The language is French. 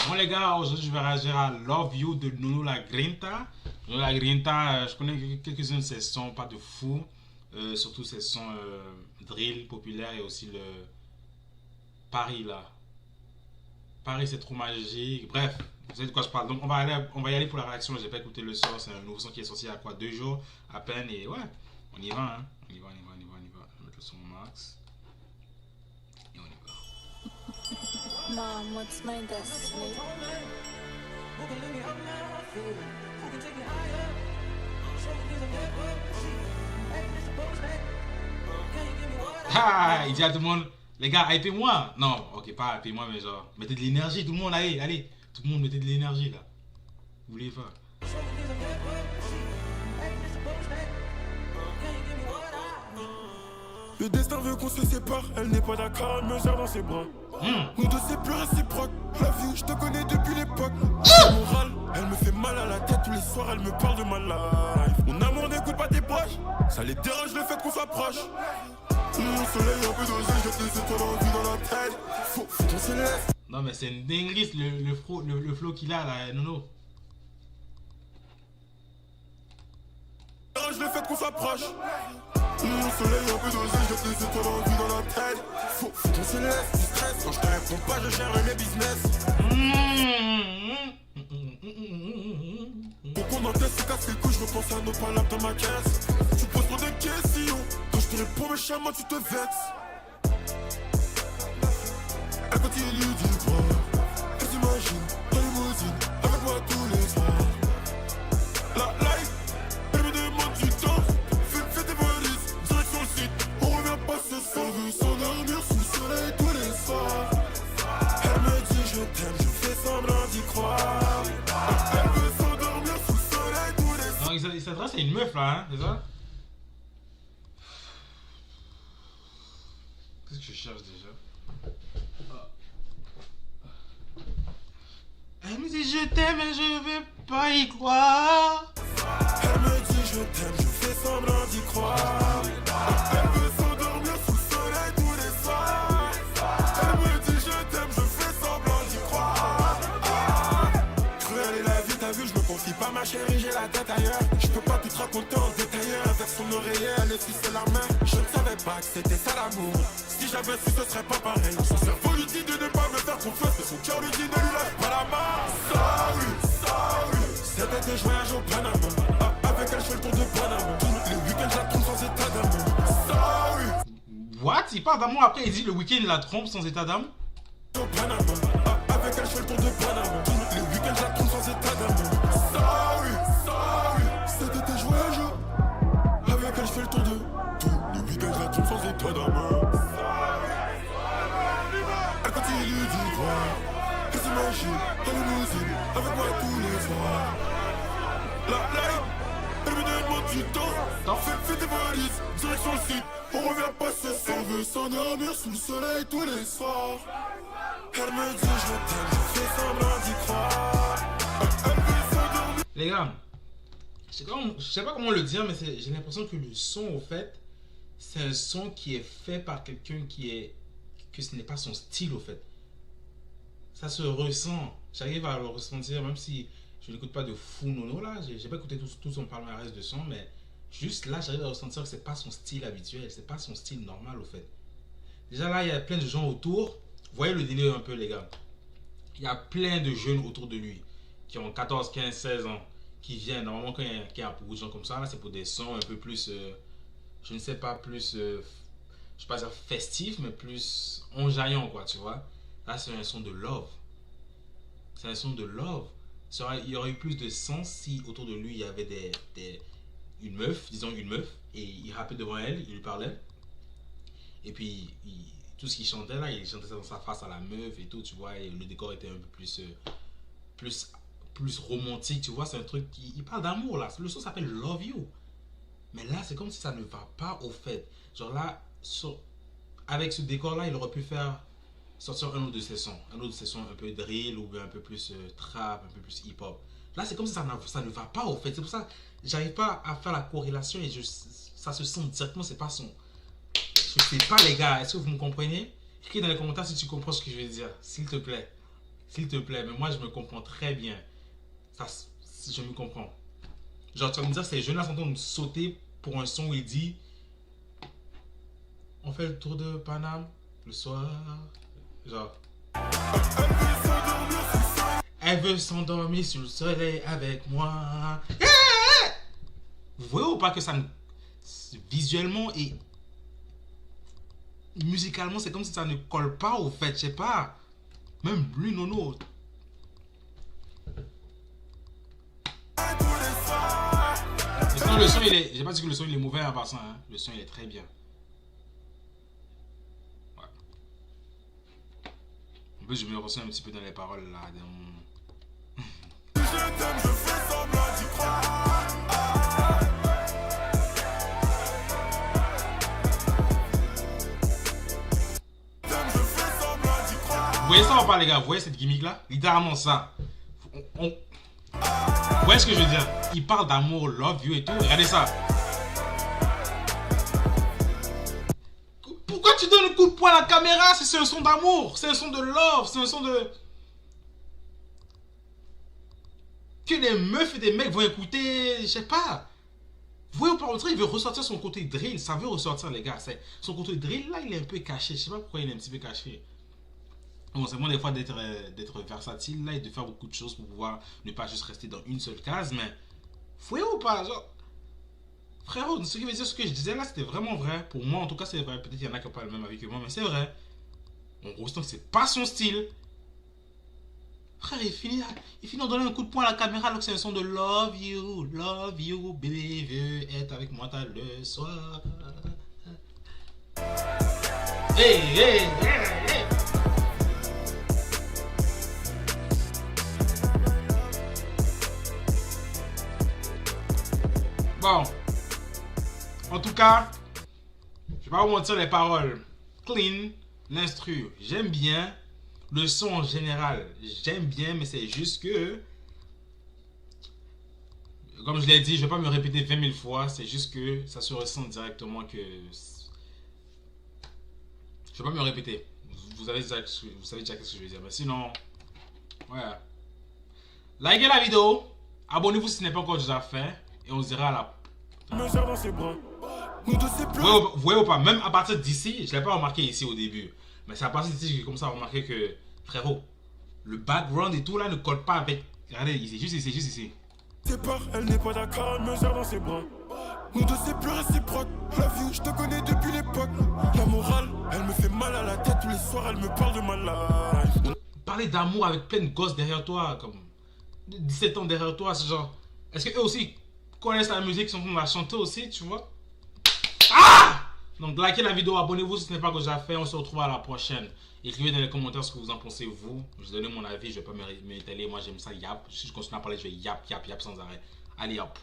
Bon les gars, aujourd'hui je vais réagir à Love You de Nuno La Grinta. Nuno La Grinta, je connais quelques-uns de ses sons, pas de fou. Surtout ses sons drill populaires et aussi le Paris là. Paris c'est trop magique. Bref, vous savez de quoi je parle. Donc on va y aller pour la réaction. J'ai pas écouté le son, c'est un nouveau son qui est sorti il y a quoi 2 jours à peine et ouais, on y va hein. On y va. Je vais mettre le son max. Et on y va. Mom, what's my destiny? Ah, il dit à tout le monde, les gars, hypez-moi. Non, ok, pas hypez-moi, mais genre, mettez de l'énergie, tout le monde, allez. Tout le monde, mettez de l'énergie là. Vous voulez pas? Le destin veut qu'on se sépare, elle n'est pas d'accord, elle me gère dans ses bras. Nous deux c'est plus réciproque, la vie je te connais depuis l'époque. Morale, elle me fait mal à la tête tous les soirs, elle me parle de ma life. Mon amour n'écoute pas tes proches, ça les dérange le fait qu'on soit proche. Mon soleil un peu dosé, jette des étoiles en vue dans la tête. Faut qu'on se laisse. Non mais c'est une dinguerie le flow qu'il a là, Nuno. Dérange le fait qu'on soit proche. Mon soleil un peu dosé, jette des étoiles en vue dans la tête. Faut qu'on se laisse du stress, quand je te réponds pas, je gère mes business. Pourquoi ma tête se casse les couilles, je repense à nos palabres dans ma caisse. Tu poses trop de questions, quand je te réponds méchamment, tu te vexes. Elle continue d'y croire, elle s'imagine, dans limousine, avec moi tous les soirs. La life, elle me demande du temps, fais tes valises, direction le site, on revient pas ce soir. On veut s'endormir sous le soleil tous les soirs. Elle me dit je t'aime, je fais semblant d'y croire. Elle veut s'endormir sous le soleil tous les soirs. Non, il s'adresse à une meuf là, hein, c'est ça? Qu'est-ce que je cherche déjà? Elle me dit je t'aime et je vais pas y croire. Elle me dit je t'aime, je fais semblant d'y croire. Elle veut s'endormir sous le soleil tous les soirs. Elle me dit je t'aime, je fais semblant d'y croire. Cruelle est la vie, t'as vu, je me confie pas ma chérie, j'ai la tête ailleurs. Je peux pas tout te raconter en détail. Avec son oreiller, elle est fixée la main. Je ne savais pas que c'était ça l'amour. Si j'avais su, ce serait pas pareil. Son cerveau lui dit de ne pas me faire confiance, mais son cœur lui dit de lui lâche pas la main. Sorry. Cet été, je voyage au Panama. Avec elle, je fais le tour de Panama. Les week-ends, je la trompe sans état d'amour. Sorry. What? Il parle d'amour après il dit le week-end il la trompe sans état d'âme? Au Panama. Avec elle, je fais le tour de Panama. Les week-ends, je la trompe sans état d'amour. Sorry. Cet été, je voyage. Avec elle, je fais le tour de tous les week-ends, je la trompe sans état d'amour. Elle continue d'y croire. Elle s'imagine dans limousine avec moi tous les soirs. La life, elle me demande du temps. Fais tes valises, direction le site. On revient pas ce soir. On veut s'endormir sous le soleil tous les soirs. Elle me dit je t'aime, je fais semblant d'y croire. Elle veut s'endormir. Les gars, je sais pas comment le dire, mais j'ai l'impression que le son, au fait, c'est un son qui est fait par quelqu'un que ce n'est pas son style, au fait. Ça se ressent. J'arrive à le ressentir, même si je n'écoute pas de fou Nuno là. J'ai pas écouté tout son palmarès de son, mais juste là, j'arrive à ressentir que c'est pas son style habituel, c'est pas son style normal, au fait. Déjà là, il y a plein de gens autour. Vous voyez le délire un peu, les gars. Il y a plein de jeunes autour de lui qui ont 14, 15, 16 ans, qui viennent. Normalement, quand il y a beaucoup de gens comme ça, là, c'est pour des sons un peu plus, je ne sais pas, plus, je ne sais pas dire festif, mais plus enjaillant, quoi, tu vois. Là, c'est un son de love. C'est un son de love. Il y aurait eu plus de sens si autour de lui, il y avait une meuf, disons une meuf, et il rappait devant elle, il lui parlait. Et puis, tout ce qu'il chantait là, il chantait ça dans sa face à la meuf et tout, tu vois. Et le décor était un peu plus romantique, tu vois. C'est un truc il parle d'amour là. Le son s'appelle Love You. Mais là, c'est comme si ça ne va pas au fait. Genre là, avec ce décor là, il aurait pu sortir un autre de ses sons. Un autre de ses sons un peu drill ou un peu plus trap, un peu plus hip hop. Là, c'est comme si ça ne va pas au fait. C'est pour ça que j'arrive pas à faire la corrélation et ça se sent directement, c'est pas son. Je sais pas les gars, est-ce que vous me comprenez? Écris dans les commentaires si tu comprends ce que je veux dire, s'il te plaît. S'il te plaît, mais moi je me comprends très bien. Ça, je me comprends. Genre, tu vas me dire, ces jeunes-là sont en train de sauter pour un son où il dit on fait le tour de Paname le soir. Genre. Elle veut s'endormir sous le soleil avec moi. Vous voyez ou pas que ça visuellement et musicalement, c'est comme si ça ne colle pas au fait, je sais pas. Même lui, Nono. Le son, il est. J'ai pas dit que le son il est mauvais en passant. Hein. Le son il est très bien. Ouais. En plus, je me ressens un petit peu dans les paroles là. Je t'aime, je fais semblant d'y croire. Vous voyez ça ou pas, les gars? Vous voyez cette gimmick là? Littéralement ça. Vous voyez ce que je veux dire? Il parle d'amour, love you et tout. Regardez ça. Pourquoi tu donnes un coup de poing à la caméra si c'est un son d'amour? C'est un son de love. C'est un son de... que les meufs et des mecs vont écouter, je sais pas. Vous voyez, par contre, il veut ressortir son côté drill. Ça veut ressortir, les gars. Son côté drill, là, il est un peu caché. Je sais pas pourquoi il est un petit peu caché. Bon, c'est bon des fois d'être versatile, là, et de faire beaucoup de choses pour pouvoir ne pas juste rester dans une seule case. Mais, vous voyez ou pas, genre... Frérot, ce qui veut dire, ce que je disais là, c'était vraiment vrai. Pour moi, en tout cas, c'est vrai. Peut-être qu'il y en a qui n'ont pas le même avis que moi, mais c'est vrai. En gros, c'est pas son style. Frère, il finit en donnant un coup de poing à la caméra alors que c'est un son de love you, bébé veut être avec moi tard le soir. Hey, hey, hey, hey. Bon, en tout cas, je vais pas vous mentir les paroles. Clean, l'instru, j'aime bien. Le son en général, j'aime bien, mais c'est juste que, comme je l'ai dit, je vais pas me répéter 20 000 fois, c'est juste que ça se ressent directement que... Je vais pas me répéter. Vous savez déjà ce que je veux dire. Mais sinon, ouais. Likez la vidéo, abonnez-vous si ce n'est pas encore déjà fait, et on se dira à la... Me serre dans ses bras. Nous deux, c'est plus. Vous voyez ou pas, même à partir d'ici, je l'ai pas remarqué ici au début. Mais c'est à partir d'ici que j'ai commencé à remarquer que, frérot, le background et tout là ne colle pas avec... Regardez, ici, juste ici. C'est pas, elle n'est pas d'accord, elle me serre dans ses bras. Nous deux, c'est plus réciproque. La vie, je te connais depuis l'époque. La morale, elle me fait mal à la tête. Tous les soirs, elle me parle de ma life. Parler d'amour avec plein de gosses derrière toi, comme 17 ans derrière toi, c'est genre... Est-ce qu'eux aussi connaissent la musique, sont en train de la chanter aussi, tu vois? Ah! Donc, likez la vidéo, abonnez-vous si ce n'est pas déjà fait. On se retrouve à la prochaine. Écrivez dans les commentaires ce que vous en pensez, vous. Je vais donner mon avis, je vais pas m'étaler. Moi, j'aime ça, yap. Si je continue à parler, je vais yap sans arrêt. Allez, hop.